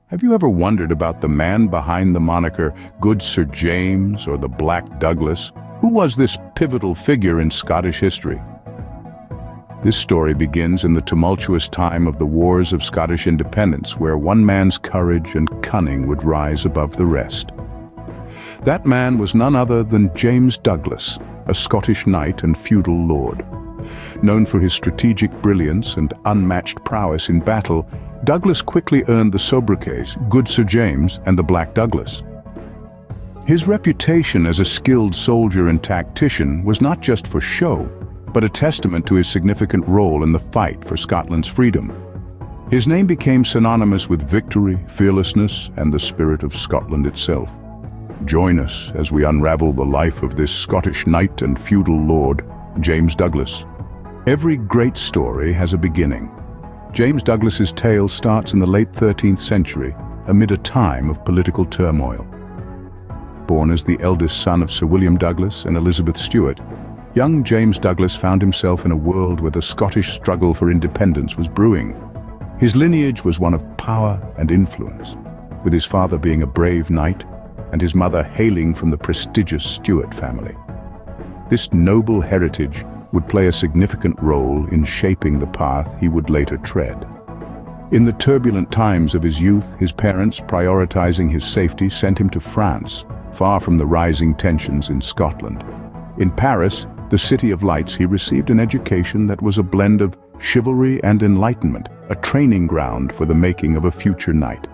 Have you ever wondered about the man behind the moniker Good Sir James or the Black Douglas? Who was this pivotal figure in Scottish history? This story begins in the tumultuous time of the Wars of Scottish Independence, where one man's courage and cunning would rise above the rest. That man was none other than James Douglas, a Scottish knight and feudal lord. Known for his strategic brilliance and unmatched prowess in battle, Douglas quickly earned the sobriquets Good Sir James and the Black Douglas. His reputation as a skilled soldier and tactician was not just for show, but a testament to his significant role in the fight for Scotland's freedom. His name became synonymous with victory, fearlessness, and the spirit of Scotland itself. Join us as we unravel the life of this Scottish knight and feudal lord, James Douglas. Every great story has a beginning. James Douglas's tale starts in the late 13th century, amid a time of political turmoil. Born as the eldest son of Sir William Douglas and Elizabeth Stuart, young James Douglas found himself in a world where the Scottish struggle for independence was brewing. His lineage was one of power and influence, with his father being a brave knight and his mother hailing from the prestigious Stuart family. This noble heritage would play a significant role in shaping the path he would later tread. In the turbulent times of his youth, his parents, prioritizing his safety, sent him to France, far from the rising tensions in Scotland. In Paris, the City of Lights, he received an education that was a blend of chivalry and enlightenment, a training ground for the making of a future knight.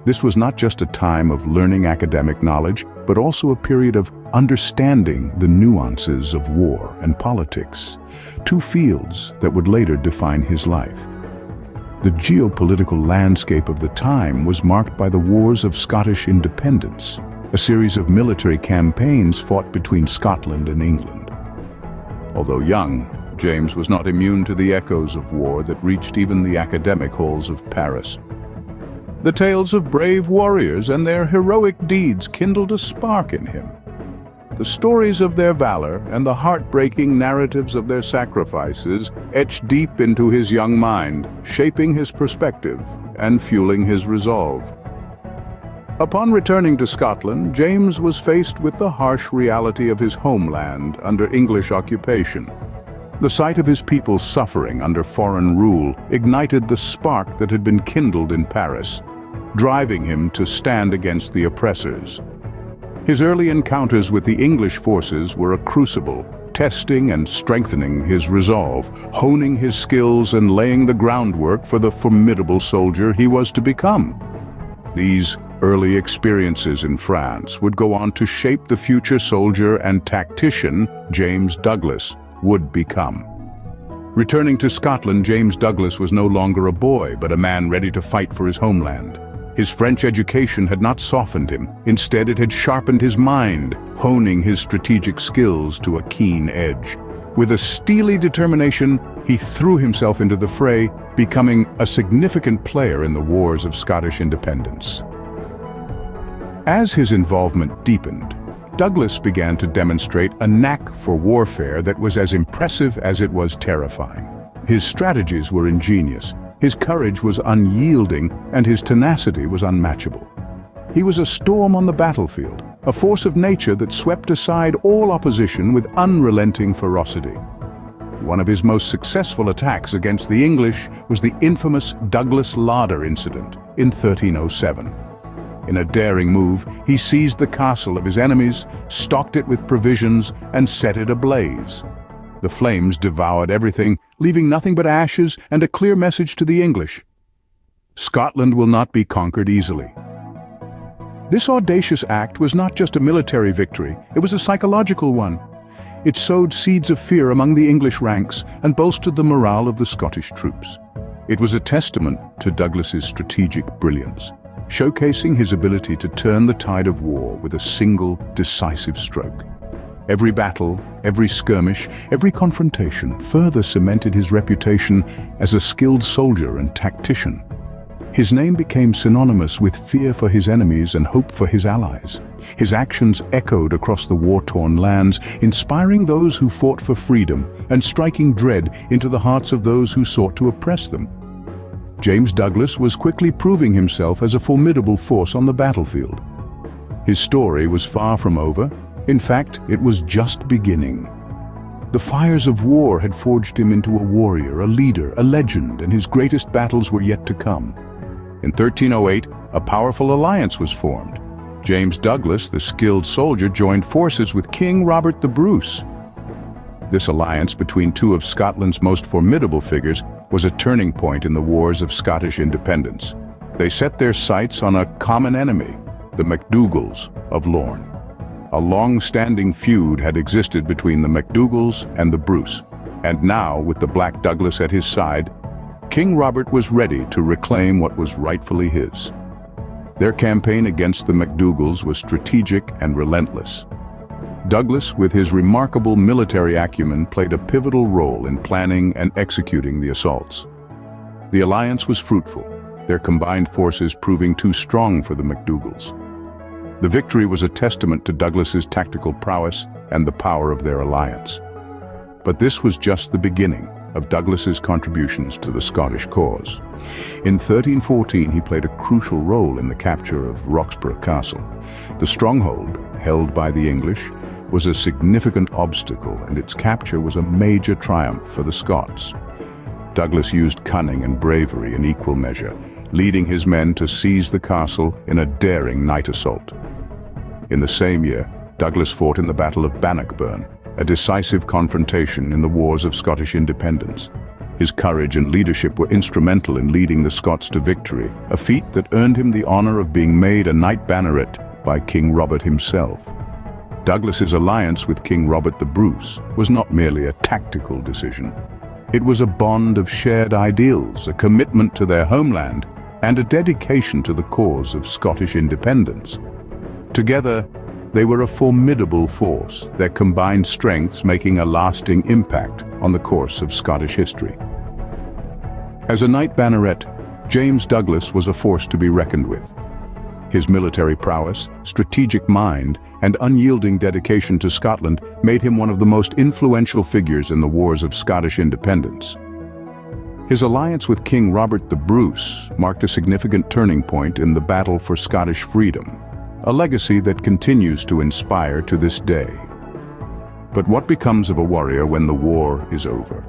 This was not just a time of learning academic knowledge, but also a period of understanding the nuances of war and politics, two fields that would later define his life. The geopolitical landscape of the time was marked by the Wars of Scottish Independence, a series of military campaigns fought between Scotland and England. Although young, James was not immune to the echoes of war that reached even the academic halls of Paris. The tales of brave warriors and their heroic deeds kindled a spark in him. The stories of their valor and the heartbreaking narratives of their sacrifices etched deep into his young mind, shaping his perspective and fueling his resolve. Upon returning to Scotland, James was faced with the harsh reality of his homeland under English occupation. The sight of his people suffering under foreign rule ignited the spark that had been kindled in Paris, driving him to stand against the oppressors. His early encounters with the English forces were a crucible, testing and strengthening his resolve, honing his skills and laying the groundwork for the formidable soldier he was to become. These early experiences in France would go on to shape the future soldier and tactician James Douglas would become. Returning to Scotland, James Douglas was no longer a boy, but a man ready to fight for his homeland. His French education had not softened him. Instead, it had sharpened his mind, honing his strategic skills to a keen edge. With a steely determination, he threw himself into the fray, becoming a significant player in the Wars of Scottish Independence. As his involvement deepened, Douglas began to demonstrate a knack for warfare that was as impressive as it was terrifying. His strategies were ingenious. His courage was unyielding, and his tenacity was unmatchable. He was a storm on the battlefield, a force of nature that swept aside all opposition with unrelenting ferocity. One of his most successful attacks against the English was the infamous Douglas Larder incident in 1307. In a daring move, he seized the castle of his enemies, stocked it with provisions, and set it ablaze. The flames devoured everything, leaving nothing but ashes and a clear message to the English: Scotland will not be conquered easily. This audacious act was not just a military victory, it was a psychological one. It sowed seeds of fear among the English ranks and bolstered the morale of the Scottish troops. It was a testament to Douglas's strategic brilliance, showcasing his ability to turn the tide of war with a single, decisive stroke. Every battle, every skirmish, every confrontation further cemented his reputation as a skilled soldier and tactician. His name became synonymous with fear for his enemies and hope for his allies. His actions echoed across the war-torn lands, inspiring those who fought for freedom and striking dread into the hearts of those who sought to oppress them. James Douglas was quickly proving himself as a formidable force on the battlefield. His story was far from over. In fact, it was just beginning. The fires of war had forged him into a warrior, a leader, a legend, and his greatest battles were yet to come. In 1308, a powerful alliance was formed. James Douglas, the skilled soldier, joined forces with King Robert the Bruce. This alliance between two of Scotland's most formidable figures was a turning point in the wars of Scottish independence. They set their sights on a common enemy, the MacDougals of Lorne. A long-standing feud had existed between the MacDougals and the Bruce, and now, with the Black Douglas at his side, King Robert was ready to reclaim what was rightfully his. Their campaign against the MacDougals was strategic and relentless. Douglas, with his remarkable military acumen, played a pivotal role in planning and executing the assaults. The alliance was fruitful, their combined forces proving too strong for the MacDougals. The victory was a testament to Douglas's tactical prowess and the power of their alliance. But this was just the beginning of Douglas's contributions to the Scottish cause. In 1314, he played a crucial role in the capture of Roxburgh Castle. The stronghold, held by the English, was a significant obstacle, and its capture was a major triumph for the Scots. Douglas used cunning and bravery in equal measure, leading his men to seize the castle in a daring night assault. In the same year, Douglas fought in the Battle of Bannockburn, a decisive confrontation in the wars of Scottish independence. His courage and leadership were instrumental in leading the Scots to victory, a feat that earned him the honor of being made a knight banneret by King Robert himself. Douglas's alliance with King Robert the Bruce was not merely a tactical decision. It was a bond of shared ideals, a commitment to their homeland, and a dedication to the cause of Scottish independence. Together, they were a formidable force, their combined strengths making a lasting impact on the course of Scottish history. As a knight banneret, James Douglas was a force to be reckoned with. His military prowess, strategic mind, and unyielding dedication to Scotland made him one of the most influential figures in the wars of Scottish independence. His alliance with King Robert the Bruce marked a significant turning point in the battle for Scottish freedom, a legacy that continues to inspire to this day. But what becomes of a warrior when the war is over?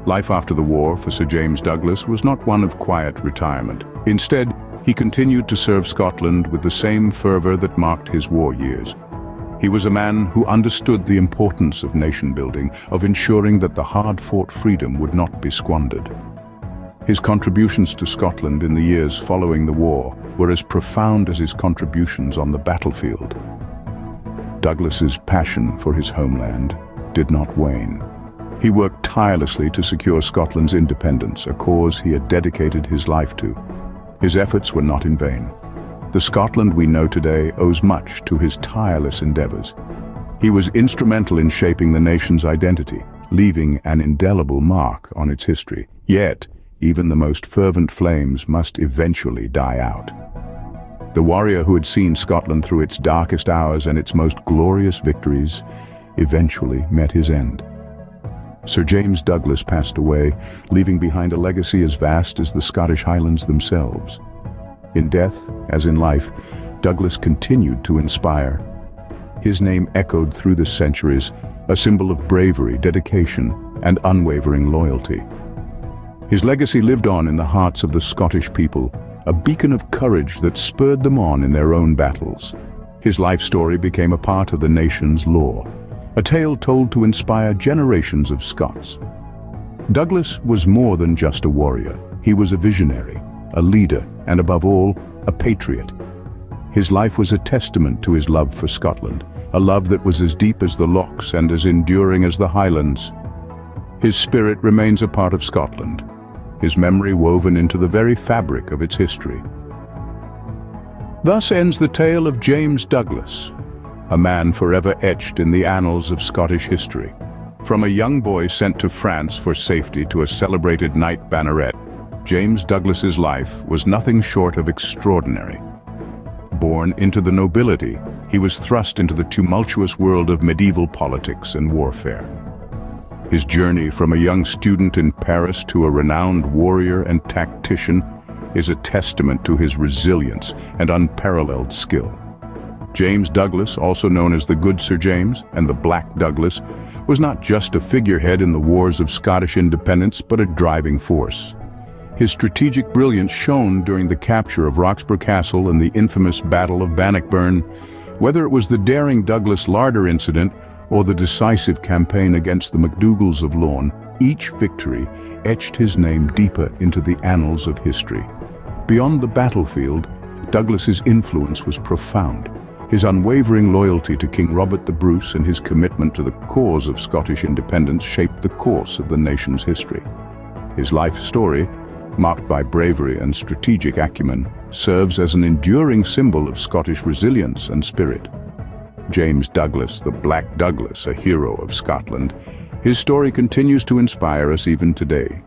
Life after the war for Sir James Douglas was not one of quiet retirement. Instead, he continued to serve Scotland with the same fervor that marked his war years. He was a man who understood the importance of nation-building, of ensuring that the hard-fought freedom would not be squandered. His contributions to Scotland in the years following the war were as profound as his contributions on the battlefield. Douglas's passion for his homeland did not wane. He worked tirelessly to secure Scotland's independence, a cause he had dedicated his life to. His efforts were not in vain. The Scotland we know today owes much to his tireless endeavors. He was instrumental in shaping the nation's identity, leaving an indelible mark on its history. Yet, even the most fervent flames must eventually die out. The warrior who had seen Scotland through its darkest hours and its most glorious victories eventually met his end. Sir James Douglas passed away, leaving behind a legacy as vast as the Scottish Highlands themselves. In death, as in life, Douglas continued to inspire. His name echoed through the centuries, a symbol of bravery, dedication, and unwavering loyalty. His legacy lived on in the hearts of the Scottish people, a beacon of courage that spurred them on in their own battles. His life story became a part of the nation's lore, a tale told to inspire generations of Scots. Douglas was more than just a warrior. He was a visionary, a leader, and above all, a patriot. His life was a testament to his love for Scotland, a love that was as deep as the Lochs and as enduring as the Highlands. His spirit remains a part of Scotland, his memory woven into the very fabric of its history. Thus ends the tale of James Douglas, a man forever etched in the annals of Scottish history. From a young boy sent to France for safety to a celebrated knight banneret, James Douglas's life was nothing short of extraordinary. Born into the nobility, he was thrust into the tumultuous world of medieval politics and warfare. His journey from a young student in Paris to a renowned warrior and tactician is a testament to his resilience and unparalleled skill. James Douglas, also known as the Good Sir James and the Black Douglas, was not just a figurehead in the wars of Scottish independence, but a driving force. His strategic brilliance shone during the capture of Roxburgh Castle and the infamous Battle of Bannockburn. Whether it was the daring Douglas larder incident or the decisive campaign against the MacDougals of Lorne, each victory etched his name deeper into the annals of history. Beyond the battlefield, Douglas's influence was profound. His unwavering loyalty to King Robert the Bruce and his commitment to the cause of Scottish independence shaped the course of the nation's history. His life story, marked by bravery and strategic acumen, serves as an enduring symbol of Scottish resilience and spirit. James Douglas, the Black Douglas, a hero of Scotland, his story continues to inspire us even today.